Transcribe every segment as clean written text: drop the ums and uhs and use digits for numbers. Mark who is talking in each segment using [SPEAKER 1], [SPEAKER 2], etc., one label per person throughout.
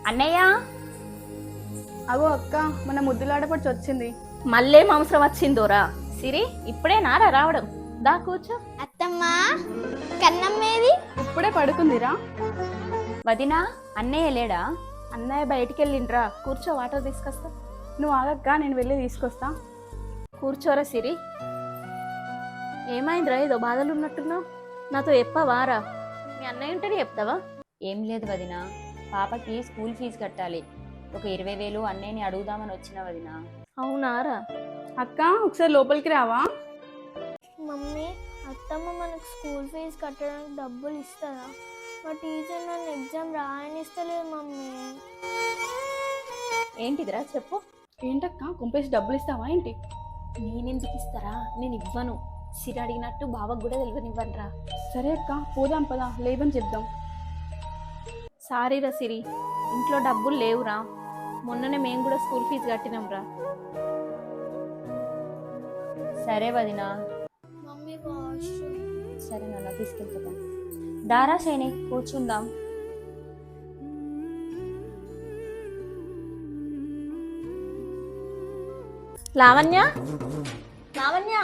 [SPEAKER 1] అన్నయ్య
[SPEAKER 2] అగో అక్క మన ముద్దులాడపడిచి వచ్చింది.
[SPEAKER 1] మళ్ళీ అవసరం వచ్చిందోరా సిరి, ఇప్పుడే నారా రావడం. దా కూర్చో.
[SPEAKER 3] అత్తమ్మా కన్నమ్మేది?
[SPEAKER 2] ఇప్పుడే పడుకుందిరా.
[SPEAKER 1] వదినా అన్నయ్య లేడా? అన్నయ్య బయటికి వెళ్ళిండ్రా. కూర్చో, వాటర్ తీసుకొస్తా.
[SPEAKER 2] నువ్వు ఆగక్క, నేను వెళ్ళి తీసుకొస్తా.
[SPEAKER 1] కూర్చోరా సిరి. ఏమైందిరా, ఏదో బాధలు ఉన్నట్టున్నావు? నాతో చెప్పవారా? మీ అన్నయ్య ఉంటేనే చెప్తావా? ఏం లేదు వదినా, పాపకి స్కూల్ ఫీజు కట్టాలి. ఒక 20,000 అన్నయ్యని అడుగుదామని వచ్చిన వదినా. అవునారా?
[SPEAKER 2] అక్క ఒకసారి లోపలికి రావా?
[SPEAKER 3] మమ్మీ అత్తమ్మ మనకు స్కూల్ ఫీజు కట్టడానికి డబ్బులు ఇస్తుందా? మా టీచర్ నన్ను ఎగ్జామ్ రాయనిస్తలేదు మమ్మీ.
[SPEAKER 1] ఏంటిదిరా చెప్పు.
[SPEAKER 2] ఏంటక్క కొంపేసి డబ్బులు ఇస్తావా ఏంటి?
[SPEAKER 1] నేనెందుకు ఇస్తారా? నేను ఇవ్వను. సిరి అడిగినట్టు బావకు కూడా తెలియనివ్వనురా.
[SPEAKER 2] సరే అక్క, పోదాం పదా, లేవని చెప్దాం.
[SPEAKER 1] సారీరా సిరి, ఇంట్లో డబ్బులు లేవురా. మొన్ననే మేము కూడా స్కూల్ ఫీజు కట్టినాంరా. సరే వదినా.
[SPEAKER 3] Mummy washroom.
[SPEAKER 1] సరే నాన్న, తీసుకెళ్తాం. దారా శైని, కూర్చుందాం. లావణ్య, లావణ్య.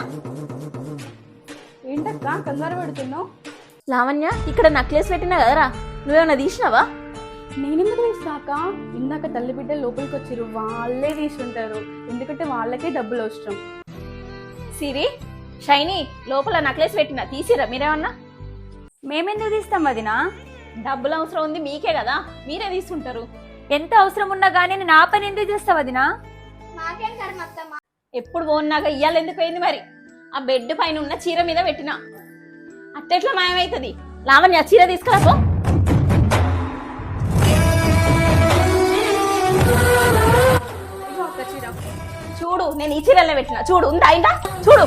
[SPEAKER 2] ఏంటక్క కంగారు పెడుతున్నావు?
[SPEAKER 1] లావణ్య, ఇక్కడ నక్లెస్ పెట్టినా కదరా, నువ్వేమన్నా తీసినావా?
[SPEAKER 2] నేనెందుకు తీస్తాక? ఇందాక తల్లి బిడ్డలు లోపలికి వచ్చిరు, వాళ్ళే తీసుంటారు. ఎందుకంటే వాళ్ళకే డబ్బులు అవసరం.
[SPEAKER 1] సిరి, షైని, లోపల నక్లెస్ పెట్టినా తీసిరా మీరేమన్నా? మేమెందుకు తీస్తాం వదినా? డబ్బులు అవసరం ఉంది మీకే కదా, మీరే తీసుకుంటారు. ఎంత అవసరం ఉన్నా కానీ నేను ఆ పని ఎందుకు చేస్తావు వదినా?
[SPEAKER 3] నాకేం కర్మ అత్తమ్మ.
[SPEAKER 1] ఎప్పుడు పోన్నాక ఇయ్యాలి ఎందుకు పోయింది మరి? ఆ బెడ్ పైన ఉన్న చీర మీద పెట్టినా, అట్టెట్లా మాయమవుతుంది? లావణ్య, చీర తీసుకురాపో. చూడు, నేను ఈ చీరలో పెట్టినా. చూడు, ఉందా? అయిందా? చూడు.